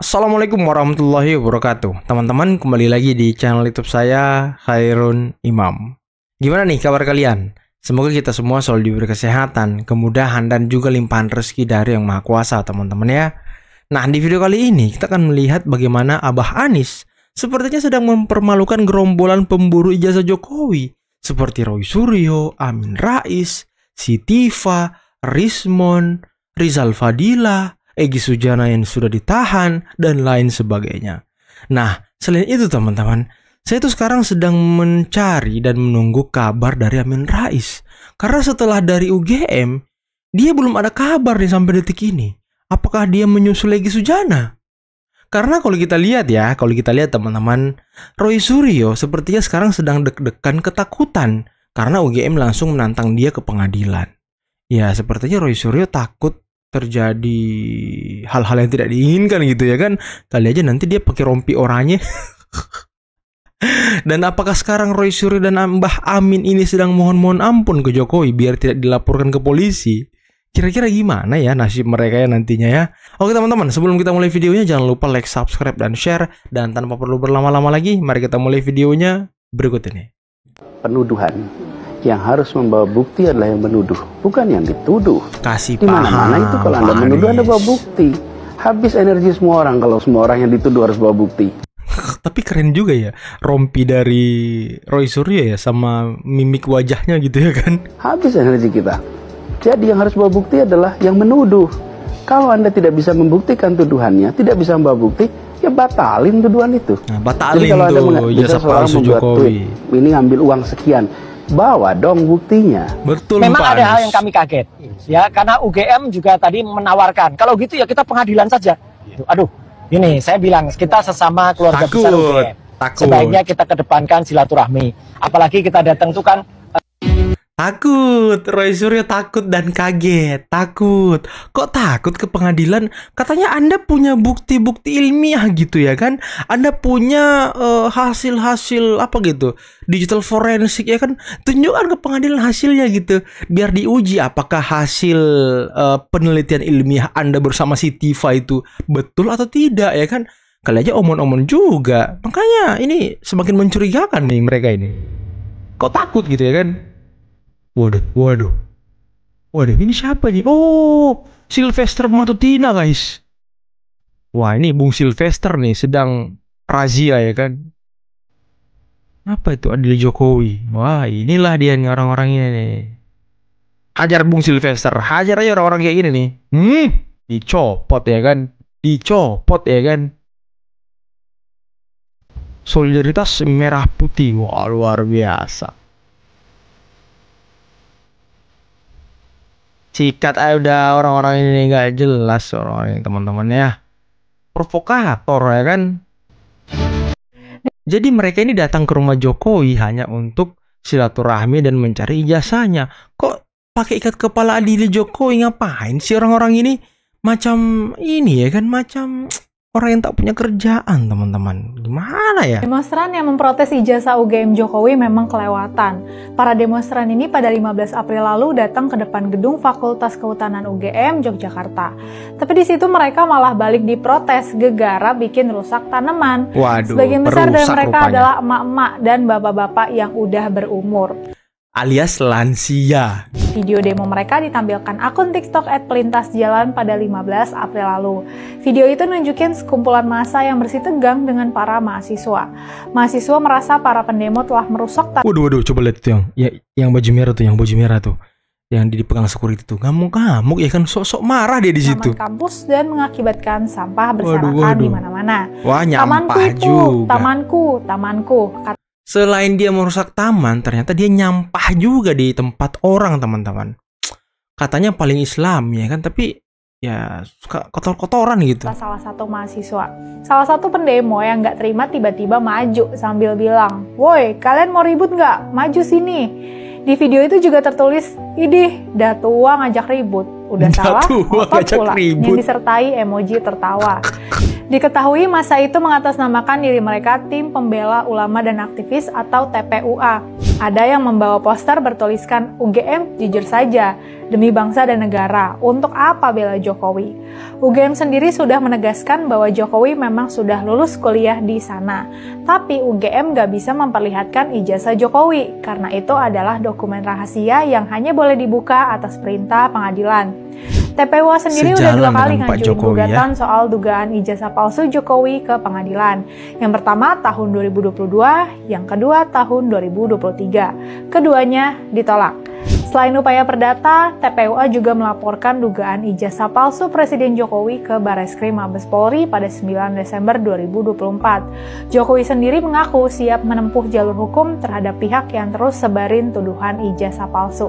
Assalamualaikum warahmatullahi wabarakatuh. Teman-teman, kembali lagi di channel YouTube saya, Khairun Imam. Gimana nih kabar kalian? Semoga kita semua selalu diberi kesehatan, kemudahan, dan juga limpahan rezeki dari Yang Maha Kuasa, teman-teman ya. Nah, di video kali ini kita akan melihat bagaimana Abah Anies sepertinya sedang mempermalukan gerombolan pemburu ijazah Jokowi seperti Roy Suryo, Amin Rais, Sitiva, Rismon, Rizal Fadila, Egy Sujana yang sudah ditahan, dan lain sebagainya. Nah, selain itu teman-teman, saya tuh sekarang sedang mencari dan menunggu kabar dari Amin Rais. Karena setelah dari UGM, dia belum ada kabar nih sampai detik ini. Apakah dia menyusul Egy Sujana? Karena kalau kita lihat teman-teman, Roy Suryo sepertinya sekarang sedang deg-degan ketakutan karena UGM langsung menantang dia ke pengadilan. Ya, sepertinya Roy Suryo takut terjadi hal-hal yang tidak diinginkan gitu ya kan. Kali aja nanti dia pakai rompi oranye. Dan apakah sekarang Roy Suryo dan Mbah Amin ini sedang mohon-mohon ampun ke Jokowi biar tidak dilaporkan ke polisi? Kira-kira gimana ya nasib mereka ya nantinya ya? Oke teman-teman, sebelum kita mulai videonya jangan lupa like, subscribe, dan share. Dan tanpa perlu berlama-lama lagi, mari kita mulai videonya berikut ini. Penuduhan yang harus membawa bukti adalah yang menuduh, bukan yang dituduh. Kasih di mana-mana itu kalau Anda menuduh, Anda bawa bukti. Habis energi semua orang kalau semua orang yang dituduh harus bawa bukti. Tapi keren juga ya rompi dari Roy Suryo ya, sama mimik wajahnya gitu ya kan. Habis energi kita. Jadi yang harus bawa bukti adalah yang menuduh. Kalau Anda tidak bisa membuktikan tuduhannya, tidak bisa membawa bukti, ya batalin tuduhan itu. Nah, batalin. Jadi kalau tuh jasa palsu Jokowi. Ini ngambil uang sekian, bawa dong buktinya. Betul. Memang ada hal yang kami kaget, ya, karena UGM juga tadi menawarkan kalau gitu ya kita pengadilan saja. Aduh, ini saya bilang kita sesama keluarga besar UGM, sebaiknya kita kedepankan silaturahmi. Apalagi kita datang tuh kan. Takut, Roy Suryo takut dan kaget, takut. Kok takut ke pengadilan? Katanya Anda punya bukti-bukti ilmiah gitu ya kan? Anda punya hasil-hasil apa gitu, digital forensik ya kan? Tunjukkan ke pengadilan hasilnya gitu, biar diuji apakah hasil penelitian ilmiah Anda bersama Sitiva itu betul atau tidak ya kan? Kali aja omong-omong juga. Makanya ini semakin mencurigakan nih mereka ini. Kok takut gitu ya kan? Waduh, ini siapa nih? Oh, Sylvester Matutina guys. Wah, ini Bung Sylvester nih sedang razia ya kan. Apa itu Adil Jokowi? Wah, inilah dia nih orang-orang ini nih. Hajar Bung Sylvester, hajar aja orang-orang kayak gini nih. Dicopot ya kan. Solidaritas merah putih, wah luar biasa. Sikat aja udah orang-orang ini nggak jelas orang-orang ini teman-teman ya. Provokator ya kan. Jadi mereka ini datang ke rumah Jokowi hanya untuk silaturahmi dan mencari ijazahnya. Kok pakai ikat kepala Adil Jokowi, ngapain sih orang-orang ini? Macam ini ya kan, macam orang yang tak punya kerjaan teman-teman. Gimana ya? Demonstran yang memprotes ijazah UGM Jokowi memang kelewatan. Para demonstran ini pada 15 April lalu datang ke depan gedung Fakultas Kehutanan UGM Yogyakarta. Tapi di situ mereka malah balik diprotes gegara bikin rusak tanaman. Waduh, sebagian besar dari mereka rupanya adalah emak-emak dan bapak-bapak yang udah berumur, alias lansia. Video demo mereka ditampilkan akun TikTok @pelintasjalan pada 15 April lalu. Video itu nunjukin sekumpulan massa yang bersih tegang dengan para mahasiswa. Mahasiswa merasa para pendemo telah merusak Waduh, coba lihat tuh yang baju merah tuh. Yang dipegang security tuh. Ngamuk-ngamuk ya kan, sok-sok marah dia di situ. kampus dan mengakibatkan sampah berserakan di mana-mana. Wah, nyampah juga. Tamanku. Selain dia merusak taman, ternyata dia nyampah juga di tempat orang, teman-teman. Katanya paling Islam ya kan, tapi ya suka kotor-kotoran gitu. Salah satu mahasiswa. Salah satu pendemo yang nggak terima tiba-tiba maju sambil bilang, "Woi, kalian mau ribut nggak? Maju sini." Di video itu juga tertulis, "Idih, dah tua ngajak ribut." Udah salah, ngotot pula. Yang disertai emoji tertawa. Diketahui masa itu mengatasnamakan diri mereka Tim Pembela Ulama dan Aktivis atau TPUA. Ada yang membawa poster bertuliskan UGM jujur saja, demi bangsa dan negara, untuk apa bela Jokowi? UGM sendiri sudah menegaskan bahwa Jokowi memang sudah lulus kuliah di sana. Tapi UGM gak bisa memperlihatkan ijazah Jokowi, karena itu adalah dokumen rahasia yang hanya boleh dibuka atas perintah pengadilan. TPUA sendiri udah 2 kali ngajuin gugatan soal dugaan ijazah palsu Jokowi ke pengadilan. Yang pertama tahun 2022, yang kedua tahun 2023. Keduanya ditolak. Selain upaya perdata, TPUA juga melaporkan dugaan ijazah palsu Presiden Jokowi ke Barreskrim Mabes Polri pada 9 Desember 2024. Jokowi sendiri mengaku siap menempuh jalur hukum terhadap pihak yang terus sebarin tuduhan ijazah palsu.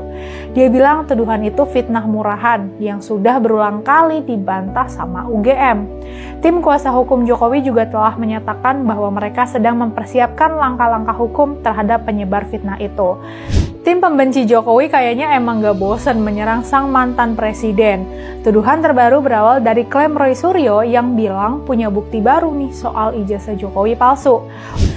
Dia bilang tuduhan itu fitnah murahan yang sudah berulang kali dibantah sama UGM. Tim kuasa hukum Jokowi juga telah menyatakan bahwa mereka sedang mempersiapkan langkah-langkah hukum terhadap penyebar fitnah itu. Tim pembenci Jokowi kayaknya emang gak bosan menyerang sang mantan presiden. Tuduhan terbaru berawal dari klaim Roy Suryo yang bilang punya bukti baru nih soal ijazah Jokowi palsu.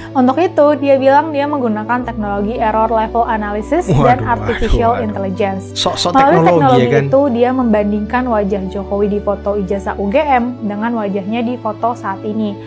Untuk itu, dia bilang dia menggunakan teknologi error level analysis dan artificial intelligence. Melalui teknologi itu, dia membandingkan wajah Jokowi di foto ijazah UGM dengan wajahnya di foto saat ini.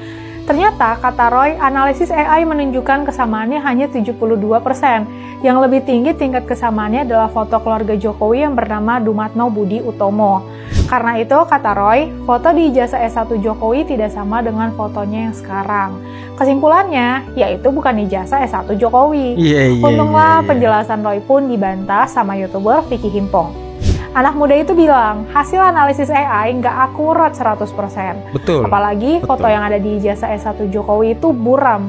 Ternyata, kata Roy, analisis AI menunjukkan kesamaannya hanya 72%. Yang lebih tinggi tingkat kesamaannya adalah foto keluarga Jokowi yang bernama Dumatno Budi Utomo. Karena itu, kata Roy, foto di ijazah S1 Jokowi tidak sama dengan fotonya yang sekarang. Kesimpulannya, yaitu bukan ijazah S1 Jokowi. Untunglah penjelasan Roy pun dibantah sama YouTuber Vicky Himpong. Anak muda itu bilang, hasil analisis AI nggak akurat 100%. Betul. Apalagi foto yang ada di ijazah S1 Jokowi itu buram.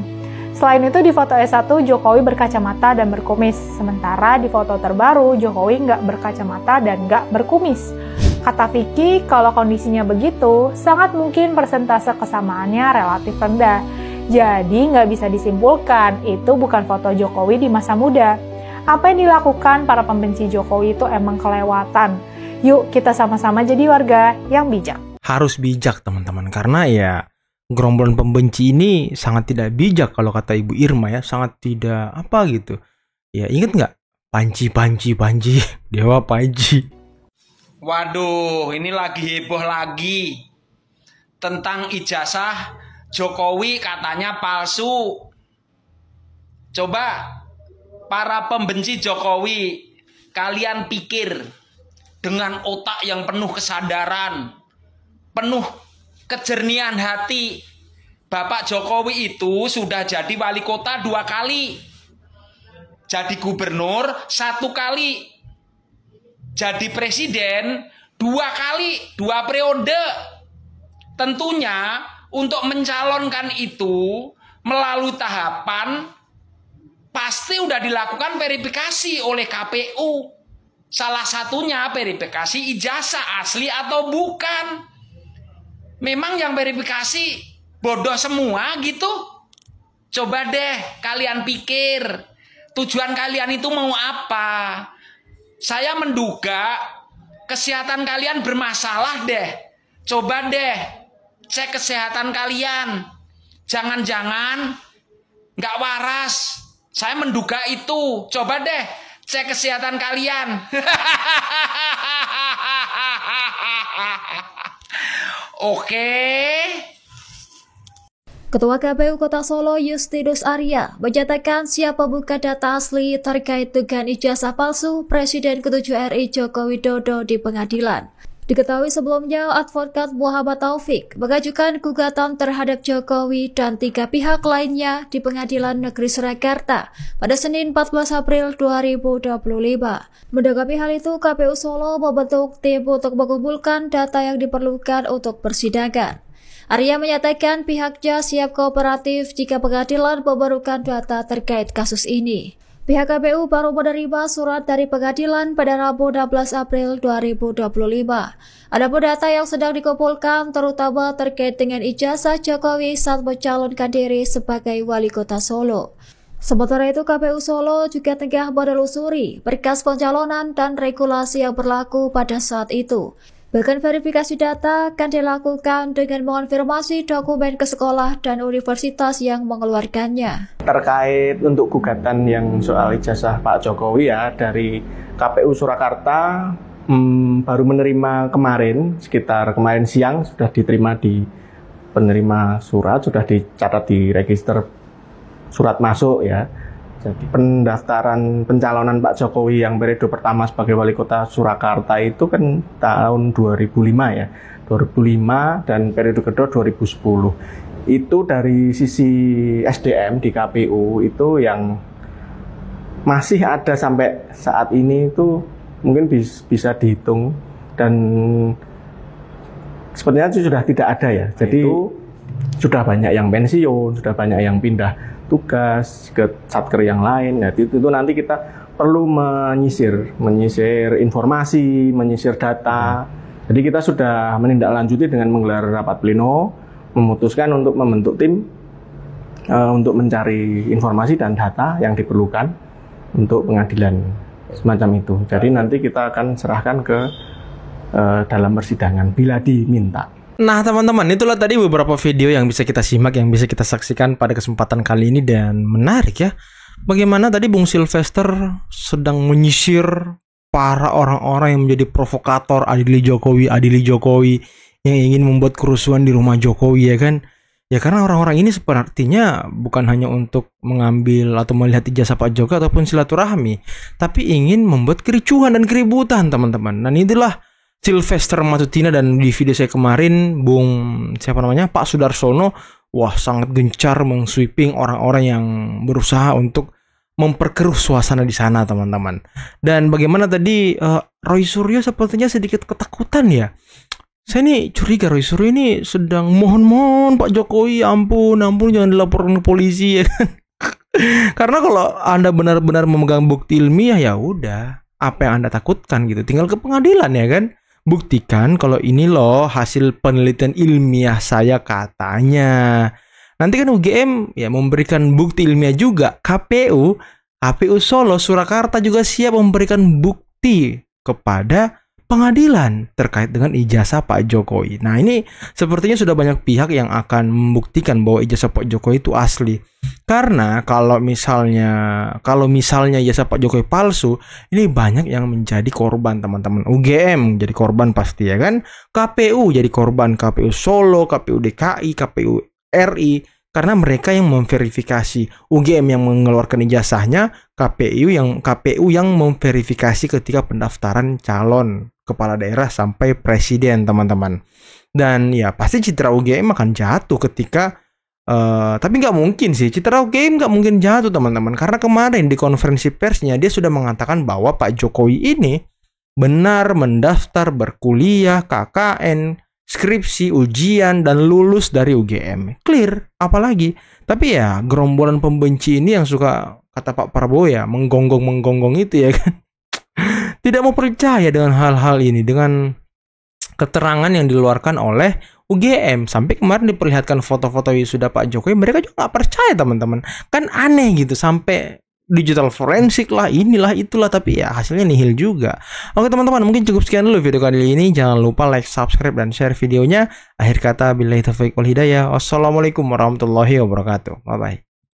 Selain itu di foto S1 Jokowi berkacamata dan berkumis. Sementara di foto terbaru Jokowi nggak berkacamata dan nggak berkumis. Kata Vicky, kalau kondisinya begitu, sangat mungkin persentase kesamaannya relatif rendah. Jadi nggak bisa disimpulkan itu bukan foto Jokowi di masa muda. Apa yang dilakukan para pembenci Jokowi itu emang kelewatan. Yuk kita sama-sama jadi warga yang bijak. Harus bijak teman-teman, karena ya gerombolan pembenci ini sangat tidak bijak kalau kata Ibu Irma ya, sangat tidak apa gitu. Ya inget nggak? Panji, Dewa Panji. Waduh, ini lagi heboh lagi tentang ijazah Jokowi katanya palsu. Coba para pembenci Jokowi, kalian pikir dengan otak yang penuh kesadaran, penuh kejernihan hati. Bapak Jokowi itu sudah jadi wali kota 2 kali, jadi gubernur 1 kali, jadi presiden 2 kali, 2 periode. Tentunya untuk mencalonkan itu melalui tahapan pasti udah dilakukan verifikasi oleh KPU. Salah satunya verifikasi ijazah asli atau bukan. Memang yang verifikasi bodoh semua gitu? Coba deh kalian pikir, tujuan kalian itu mau apa? Saya menduga kesehatan kalian bermasalah deh. Coba deh cek kesehatan kalian. Jangan-jangan nggak waras. Saya menduga itu. Coba deh cek kesehatan kalian. Oke. Ketua KPU Kota Solo Justinus Arya menyatakan siapa buka data asli terkait dugaan ijazah palsu Presiden ke-7 RI Joko Widodo di pengadilan. Diketahui sebelumnya, Advokat Muhammad Taufik mengajukan gugatan terhadap Jokowi dan 3 pihak lainnya di Pengadilan Negeri Surakarta pada Senin 14 April 2025. Menanggapi hal itu, KPU Solo membentuk tim untuk mengumpulkan data yang diperlukan untuk persidangan. Arya menyatakan pihaknya siap kooperatif jika pengadilan memerlukan data terkait kasus ini. Pihak KPU baru menerima surat dari pengadilan pada Rabu 16 April 2025. Adapun data yang sedang dikumpulkan terutama terkait dengan ijazah Jokowi saat mencalonkan diri sebagai wali kota Solo. Sementara itu KPU Solo juga tengah menelusuri berkas pencalonan dan regulasi yang berlaku pada saat itu. Bahkan verifikasi data akan dilakukan dengan mengonfirmasi dokumen ke sekolah dan universitas yang mengeluarkannya. Terkait untuk gugatan yang soal ijazah Pak Jokowi ya, dari KPU Surakarta baru menerima kemarin, sekitar kemarin siang sudah diterima di penerima surat, sudah dicatat di register surat masuk ya. Jadi pendaftaran pencalonan Pak Jokowi yang periode pertama sebagai wali kota Surakarta itu kan tahun 2005 ya. 2005 dan periode kedua 2010. Itu dari sisi SDM di KPU itu yang masih ada sampai saat ini itu mungkin bisa dihitung, dan sepertinya itu sudah tidak ada ya. Jadi itu sudah banyak yang pensiun, sudah banyak yang pindah tugas ke satker yang lain. Nah, itu nanti kita perlu menyisir informasi, menyisir data. Jadi kita sudah menindaklanjuti dengan menggelar rapat pleno, memutuskan untuk membentuk tim untuk mencari informasi dan data yang diperlukan untuk pengadilan semacam itu. Jadi nanti kita akan serahkan ke dalam persidangan bila diminta. Nah teman-teman, itulah tadi beberapa video yang bisa kita simak, yang bisa kita saksikan pada kesempatan kali ini. Dan menarik ya, bagaimana tadi Bung Sylvester sedang menyisir para orang-orang yang menjadi provokator adili Jokowi yang ingin membuat kerusuhan di rumah Jokowi ya kan. Ya karena orang-orang ini sepertinya bukan hanya untuk mengambil atau melihat ijazah Pak Jokowi ataupun silaturahmi, tapi ingin membuat kericuhan dan keributan teman-teman. Dan itulah Sylvester Matutina, dan di video saya kemarin Pak Sudarsono, wah sangat gencar mengsweeping orang-orang yang berusaha untuk memperkeruh suasana di sana teman-teman. Dan bagaimana tadi Roy Suryo sepertinya sedikit ketakutan ya. Saya nih curiga Roy Suryo ini sedang mohon Pak Jokowi, ampun jangan dilaporkan ke polisi ya kan. Karena kalau Anda benar-benar memegang bukti ilmiah, ya udah, apa yang Anda takutkan gitu, tinggal ke pengadilan ya kan. Buktikan kalau ini loh hasil penelitian ilmiah saya katanya. Nanti kan UGM ya memberikan bukti ilmiah juga. KPU Solo Surakarta juga siap memberikan bukti kepada pengadilan terkait dengan ijazah Pak Jokowi. Nah ini sepertinya sudah banyak pihak yang akan membuktikan bahwa ijazah Pak Jokowi itu asli. Karena kalau misalnya ijazah Pak Jokowi palsu, ini banyak yang menjadi korban teman-teman. UGM jadi korban pasti ya kan. KPU jadi korban, KPU Solo, KPU DKI, KPU RI. Karena mereka yang memverifikasi, UGM yang mengeluarkan ijazahnya, KPU yang memverifikasi ketika pendaftaran calon kepala daerah sampai presiden teman-teman. Dan ya pasti citra UGM akan jatuh ketika tapi nggak mungkin sih, citra UGM nggak mungkin jatuh teman-teman, karena kemarin di konferensi persnya dia sudah mengatakan bahwa Pak Jokowi ini benar mendaftar berkuliah, KKN, skripsi, ujian, dan lulus dari UGM. Clear, apalagi. Tapi ya gerombolan pembenci ini yang suka, kata Pak Prabowo ya, menggonggong itu ya kan. Tidak mau percaya dengan hal-hal ini, dengan keterangan yang dikeluarkan oleh UGM. Sampai kemarin diperlihatkan foto-foto wisuda Pak Jokowi, mereka juga nggak percaya teman-teman. Kan aneh gitu, sampai digital forensik lah, inilah itulah, tapi ya hasilnya nihil juga. Oke teman-teman, mungkin cukup sekian dulu video kali ini. Jangan lupa like, subscribe, dan share videonya. Akhir kata, billahi taufiq wal hidayah. Wassalamualaikum warahmatullahi wabarakatuh. Bye bye.